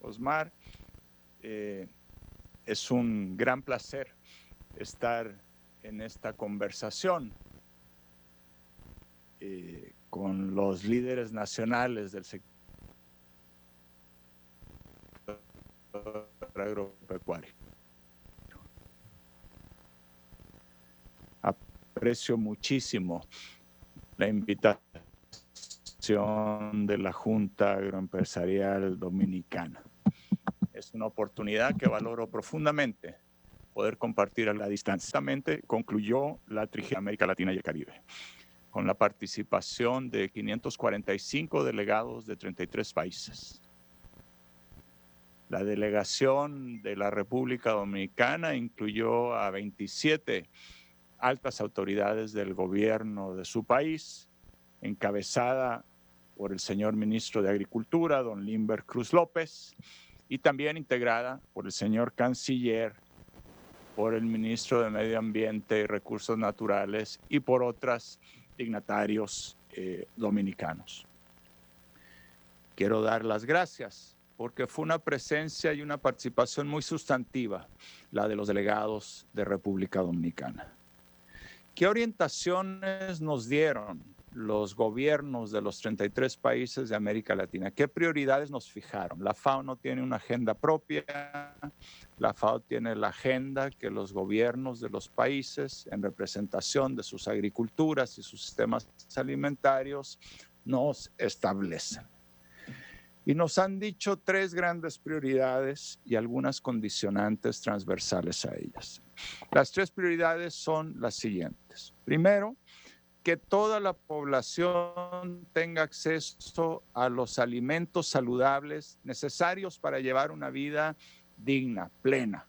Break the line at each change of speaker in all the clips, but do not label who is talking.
Osmar. Es un gran placer estar en esta conversación con los líderes nacionales del sector agropecuario. Aprecio muchísimo la invitación de la Junta Agroempresarial Dominicana. Es una oportunidad que valoro profundamente poder compartir a la distancia. Concluyó la 30ª América Latina y el Caribe, con la participación de 545 delegados de 33 países. La delegación de la República Dominicana incluyó a 27 altas autoridades del gobierno de su país, encabezada por el señor ministro de Agricultura, don Limber Cruz López, y también integrada por el señor canciller, por el ministro de Medio Ambiente y Recursos Naturales y por otros dignatarios dominicanos. Quiero dar las gracias porque fue una presencia y una participación muy sustantiva la de los delegados de República Dominicana. ¿Qué orientaciones nos dieron los gobiernos de los 33 países de América Latina? ¿Qué prioridades nos fijaron? La FAO no tiene una agenda propia, la FAO tiene la agenda que los gobiernos de los países, en representación de sus agriculturas y sus sistemas alimentarios, nos establecen. Y nos han dicho 3 grandes prioridades y algunas condicionantes transversales a ellas. Las 3 prioridades son las siguientes. Primero, que toda la población tenga acceso a los alimentos saludables necesarios para llevar una vida digna, plena.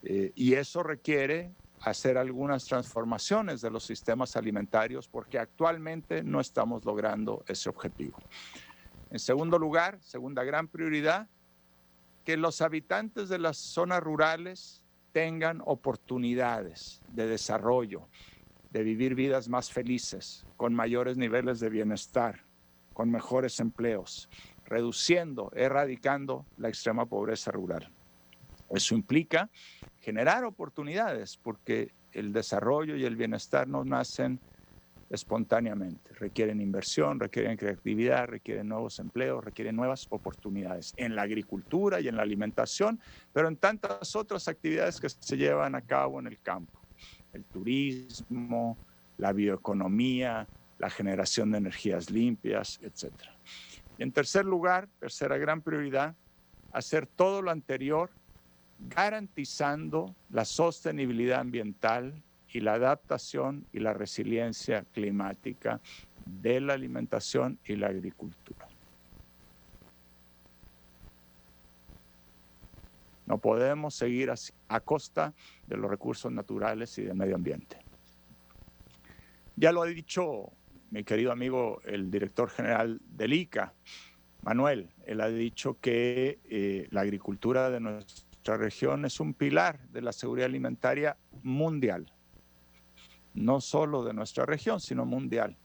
Y eso requiere hacer algunas transformaciones de los sistemas alimentarios porque actualmente no estamos logrando ese objetivo. En segundo lugar, segunda gran prioridad, que los habitantes de las zonas rurales tengan oportunidades de desarrollo, de vivir vidas más felices, con mayores niveles de bienestar, con mejores empleos, reduciendo, erradicando la extrema pobreza rural. Eso implica generar oportunidades, porque el desarrollo y el bienestar no nacen espontáneamente. Requieren inversión, requieren creatividad, requieren nuevos empleos, requieren nuevas oportunidades en la agricultura y en la alimentación, pero en tantas otras actividades que se llevan a cabo en el campo. El turismo, la bioeconomía, la generación de energías limpias, etc. Y en tercer lugar, tercera gran prioridad, hacer todo lo anterior garantizando la sostenibilidad ambiental y la adaptación y la resiliencia climática de la alimentación y la agricultura. No podemos seguir así, a costa de los recursos naturales y del medio ambiente. Ya lo ha dicho mi querido amigo, el director general del ICA, Manuel. Él ha dicho que la agricultura de nuestra región es un pilar de la seguridad alimentaria mundial. No solo de nuestra región, sino mundial.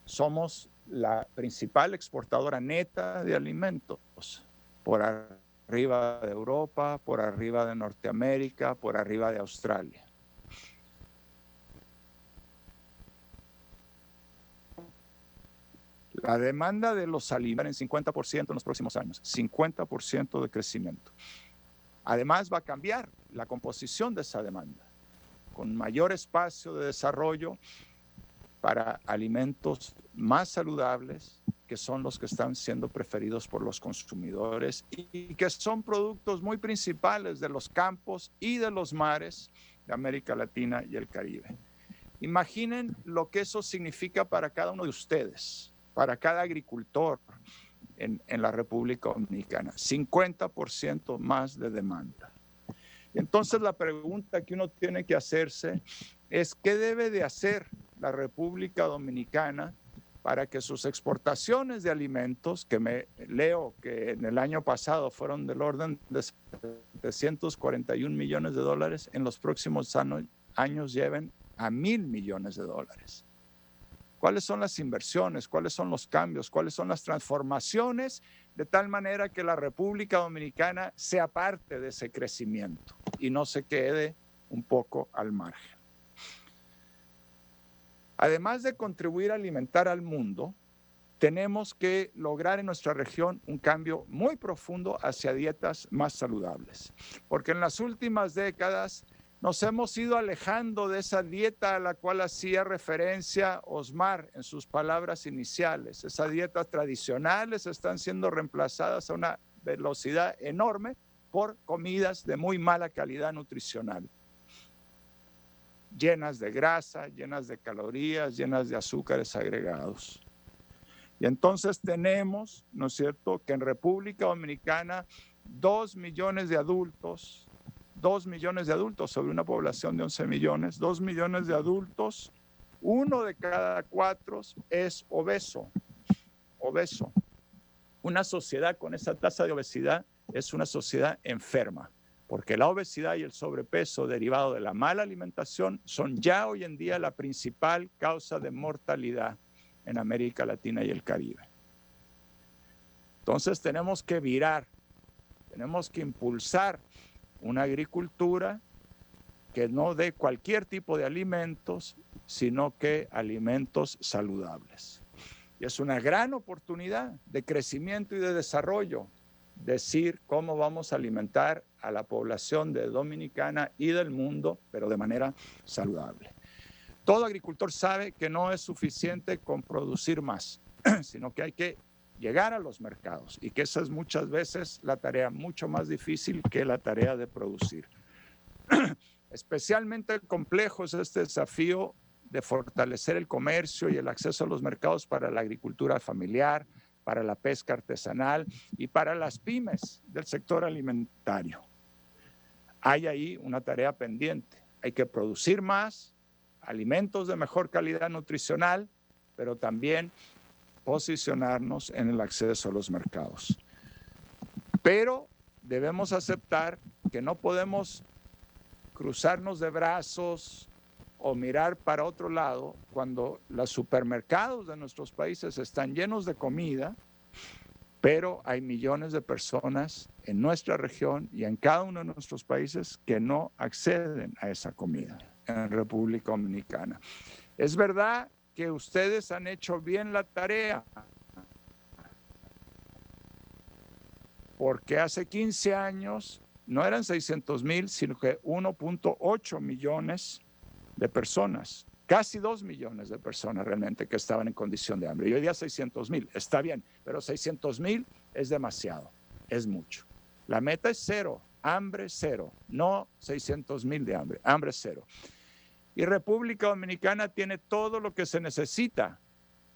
Somos la principal exportadora neta de alimentos, por arriba de Europa, por arriba de Norteamérica, por arriba de Australia. La demanda de los alimentos en 50% en los próximos años, 50% de crecimiento. Además, va a cambiar la composición de esa demanda, con mayor espacio de desarrollo para alimentos más saludables, que son los que están siendo preferidos por los consumidores y que son productos muy principales de los campos y de los mares de América Latina y el Caribe. Imaginen lo que eso significa para cada uno de ustedes, para cada agricultor en la República Dominicana, 50% más de demanda. Entonces la pregunta que uno tiene que hacerse es ¿qué debe de hacer la República Dominicana para que sus exportaciones de alimentos, que leo que en el año pasado fueron del orden de 741 millones de dólares, en los próximos años lleven a 1,000 millones de dólares? cuáles son las inversiones, cuáles son los cambios, cuáles son las transformaciones, de tal manera que la República Dominicana sea parte de ese crecimiento y no se quede un poco al margen. Además de contribuir a alimentar al mundo, tenemos que lograr en nuestra región un cambio muy profundo hacia dietas más saludables, porque en las últimas décadas nos hemos ido alejando de esa dieta a la cual hacía referencia Osmar en sus palabras iniciales. Esas dietas tradicionales están siendo reemplazadas a una velocidad enorme por comidas de muy mala calidad nutricional, llenas de grasa, llenas de calorías, llenas de azúcares agregados. Y entonces tenemos, ¿no es cierto?, que en República Dominicana 2 millones de adultos sobre una población de 11 millones, 2 millones de adultos, 1 de cada 4 es obeso. Una sociedad con esa tasa de obesidad es una sociedad enferma, porque la obesidad y el sobrepeso derivado de la mala alimentación son ya hoy en día la principal causa de mortalidad en América Latina y el Caribe. Entonces tenemos que virar, tenemos que impulsar una agricultura que no dé cualquier tipo de alimentos, sino que alimentos saludables. Y es una gran oportunidad de crecimiento y de desarrollo, decir cómo vamos a alimentar a la población de Dominicana y del mundo, pero de manera saludable. Todo agricultor sabe que no es suficiente con producir más, sino que hay que llegar a los mercados y que esa es muchas veces la tarea mucho más difícil que la tarea de producir. Especialmente complejo es este desafío de fortalecer el comercio y el acceso a los mercados para la agricultura familiar, para la pesca artesanal y para las pymes del sector alimentario. Hay ahí una tarea pendiente. Hay que producir más alimentos de mejor calidad nutricional, pero también posicionarnos en el acceso a los mercados. Pero debemos aceptar que no podemos cruzarnos de brazos o mirar para otro lado cuando los supermercados de nuestros países están llenos de comida, pero hay millones de personas en nuestra región y en cada uno de nuestros países que no acceden a esa comida en República Dominicana. Es verdad que ustedes han hecho bien la tarea, porque hace 15 años no eran 600,000, sino que 1.8 millones de personas, casi 2 millones de personas realmente que estaban en condición de hambre. Y hoy día 600,000, está bien, pero 600,000 es demasiado, es mucho. La meta es cero, hambre cero, no 600,000 de hambre, hambre cero. Y República Dominicana tiene todo lo que se necesita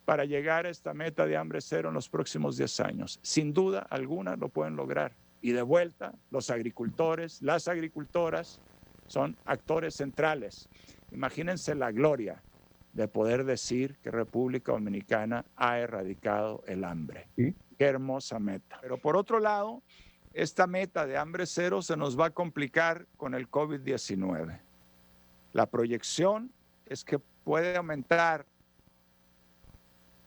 para llegar a esta meta de hambre cero en los próximos 10 años. Sin duda alguna lo pueden lograr. Y de vuelta, los agricultores, las agricultoras son actores centrales. Imagínense la gloria de poder decir que República Dominicana ha erradicado el hambre. ¿Sí? Qué hermosa meta. Pero por otro lado, esta meta de hambre cero se nos va a complicar con el COVID-19. La proyección es que puede aumentar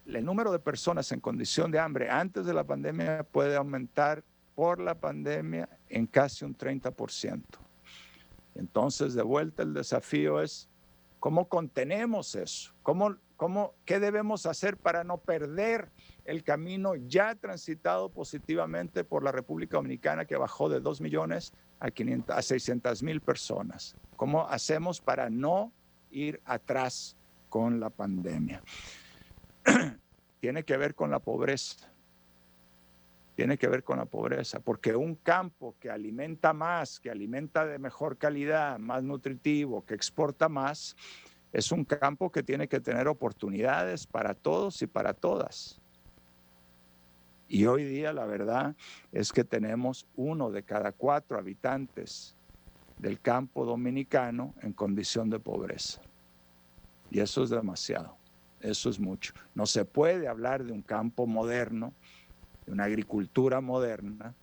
el número de personas en condición de hambre antes de la pandemia, puede aumentar por la pandemia en casi un 30%. Entonces, de vuelta, el desafío es cómo contenemos eso, qué debemos hacer para no perder el camino ya transitado positivamente por la República Dominicana, que bajó de 2 millones a 600,000 personas. ¿Cómo hacemos para no ir atrás con la pandemia? Tiene que ver con la pobreza. Tiene que ver con la pobreza, porque un campo que alimenta más, que alimenta de mejor calidad, más nutritivo, que exporta más, es un campo que tiene que tener oportunidades para todos y para todas. Y hoy día la verdad es que tenemos 1 de cada 4 habitantes del campo dominicano en condición de pobreza. Y eso es demasiado, eso es mucho. No se puede hablar de un campo moderno, de una agricultura moderna,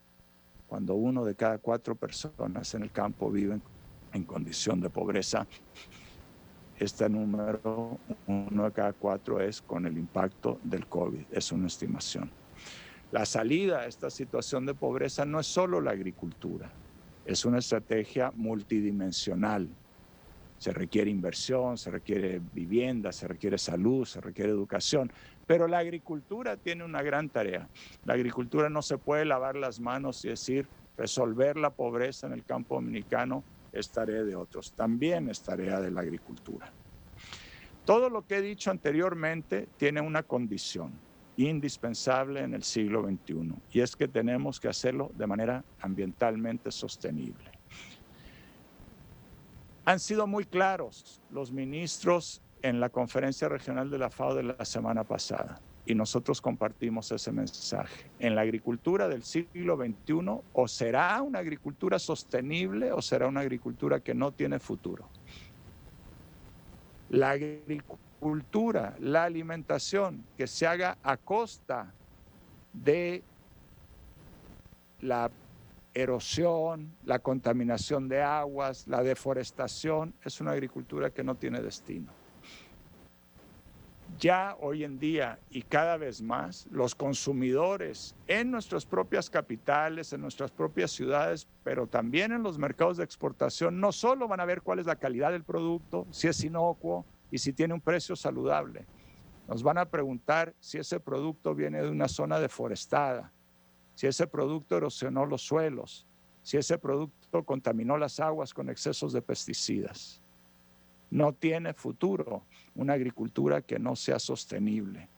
cuando 1 de cada 4 personas en el campo viven en condición de pobreza este número, 1 de cada 4, es con el impacto del COVID. Es una estimación. La salida a esta situación de pobreza no es solo la agricultura, es una estrategia multidimensional. Se requiere inversión, se requiere vivienda, se requiere salud, se requiere educación, pero la agricultura tiene una gran tarea. La agricultura no se puede lavar las manos y decir, resolver la pobreza en el campo dominicano es tarea de otros, también es tarea de la agricultura. Todo lo que he dicho anteriormente tiene una condición indispensable en el siglo XXI, y es que tenemos que hacerlo de manera ambientalmente sostenible. Han sido muy claros los ministros en la conferencia regional de la FAO de la semana pasada, y nosotros compartimos ese mensaje. En la agricultura del siglo XXI, o será una agricultura sostenible o será una agricultura que no tiene futuro. La agricultura, la alimentación que se haga a costa de la erosión, la contaminación de aguas, la deforestación, es una agricultura que no tiene destino. Ya hoy en día y cada vez más, los consumidores en nuestras propias capitales, en nuestras propias ciudades, pero también en los mercados de exportación, no solo van a ver cuál es la calidad del producto, si es inocuo y si tiene un precio saludable. Nos van a preguntar si ese producto viene de una zona deforestada, si ese producto erosionó los suelos, si ese producto contaminó las aguas con excesos de pesticidas. No tiene futuro una agricultura que no sea sostenible.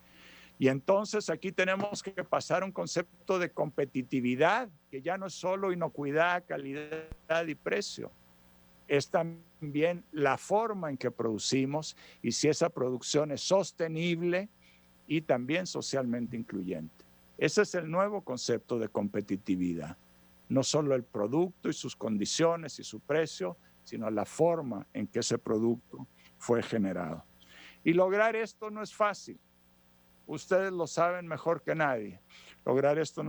Y entonces aquí tenemos que pasar a un concepto de competitividad, que ya no es solo inocuidad, calidad y precio. Es también la forma en que producimos y si esa producción es sostenible y también socialmente incluyente. Ese es el nuevo concepto de competitividad. No solo el producto y sus condiciones y su precio, sino la forma en que ese producto fue generado. Y lograr esto no es fácil. Ustedes lo saben mejor que nadie. Lograr esto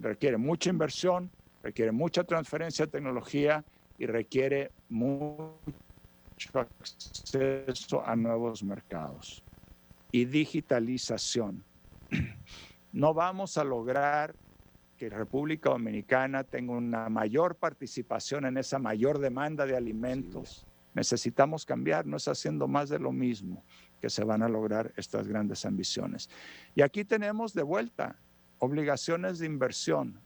requiere mucha inversión, requiere mucha transferencia de tecnología y requiere mucho acceso a nuevos mercados. Y digitalización. No vamos a lograr que República Dominicana tenga una mayor participación en esa mayor demanda de alimentos. Necesitamos cambiar, no es haciendo más de lo mismo que se van a lograr estas grandes ambiciones. Y aquí tenemos de vuelta obligaciones de inversión.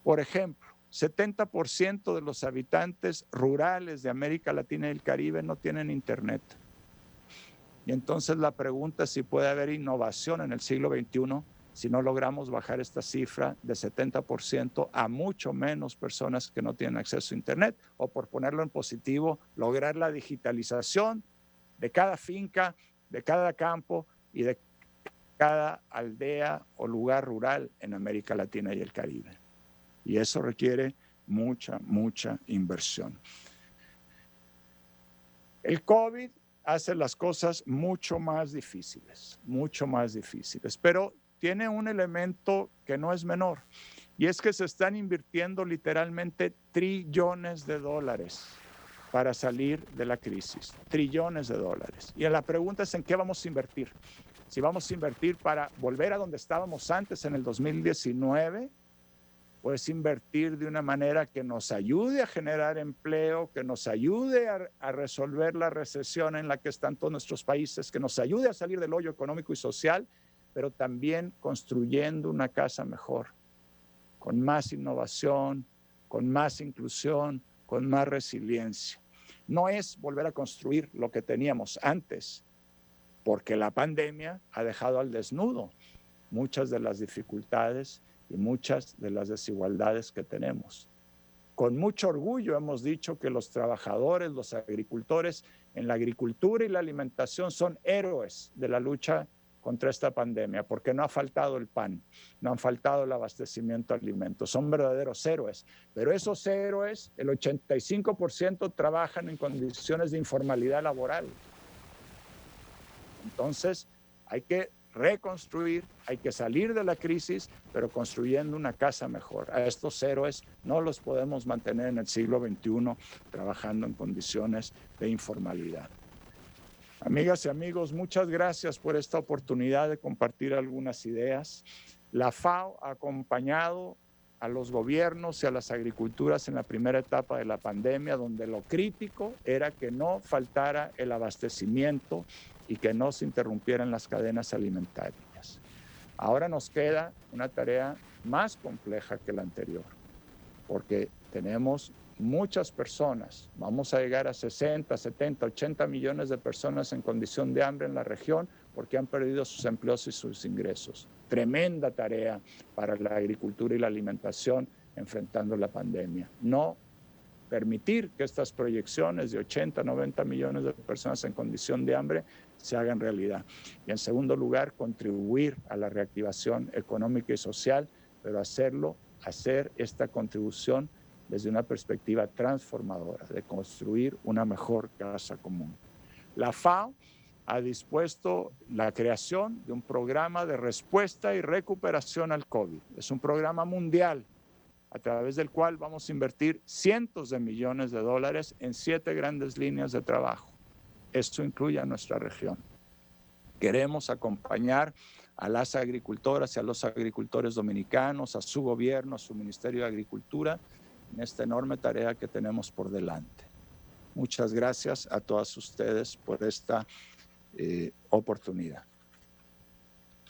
Por ejemplo, 70% de los habitantes rurales de América Latina y el Caribe no tienen internet. Y entonces la pregunta es si puede haber innovación en el siglo XXI si no logramos bajar esta cifra de 70% a mucho menos personas que no tienen acceso a internet, o por ponerlo en positivo, lograr la digitalización de cada finca, de cada campo y de cada aldea o lugar rural en América Latina y el Caribe. Y eso requiere mucha inversión. El COVID hace las cosas mucho más difíciles, pero tiene un elemento que no es menor, y es que se están invirtiendo literalmente trillones de dólares para salir de la crisis, trillones de dólares. Y la pregunta es en qué vamos a invertir. Si vamos a invertir para volver a donde estábamos antes en el 2019, pues invertir de una manera que nos ayude a generar empleo, que nos ayude a resolver la recesión en la que están todos nuestros países, que nos ayude a salir del hoyo económico y social, pero también construyendo una casa mejor, con más innovación, con más inclusión, con más resiliencia. No es volver a construir lo que teníamos antes, porque la pandemia ha dejado al desnudo muchas de las dificultades y muchas de las desigualdades que tenemos. Con mucho orgullo hemos dicho que los trabajadores, los agricultores en la agricultura y la alimentación son héroes de la lucha contra esta pandemia, porque no ha faltado el pan, no han faltado el abastecimiento de alimentos, son verdaderos héroes. Pero esos héroes, el 85% trabajan en condiciones de informalidad laboral. Entonces, hay que reconstruir, hay que salir de la crisis, pero construyendo una casa mejor. A estos héroes no los podemos mantener en el siglo XXI trabajando en condiciones de informalidad. Amigas y amigos, muchas gracias por esta oportunidad de compartir algunas ideas. La FAO ha acompañado a los gobiernos y a las agriculturas en la primera etapa de la pandemia, donde lo crítico era que no faltara el abastecimiento y que no se interrumpieran las cadenas alimentarias. Ahora nos queda una tarea más compleja que la anterior, porque tenemos muchas personas, vamos a llegar a 60, 70, 80 millones de personas en condición de hambre en la región porque han perdido sus empleos y sus ingresos. Tremenda tarea para la agricultura y la alimentación enfrentando la pandemia. No permitir que estas proyecciones de 80, 90 millones de personas en condición de hambre se hagan realidad. Y en segundo lugar, contribuir a la reactivación económica y social, pero hacer esta contribución desde una perspectiva transformadora, de construir una mejor casa común. La FAO ha dispuesto la creación de un programa de respuesta y recuperación al COVID. Es un programa mundial a través del cual vamos a invertir cientos de millones de dólares en 7 grandes líneas de trabajo. Esto incluye a nuestra región. Queremos acompañar a las agricultoras y a los agricultores dominicanos, a su gobierno, a su Ministerio de Agricultura, en esta enorme tarea que tenemos por delante. Muchas gracias a todas ustedes por esta oportunidad.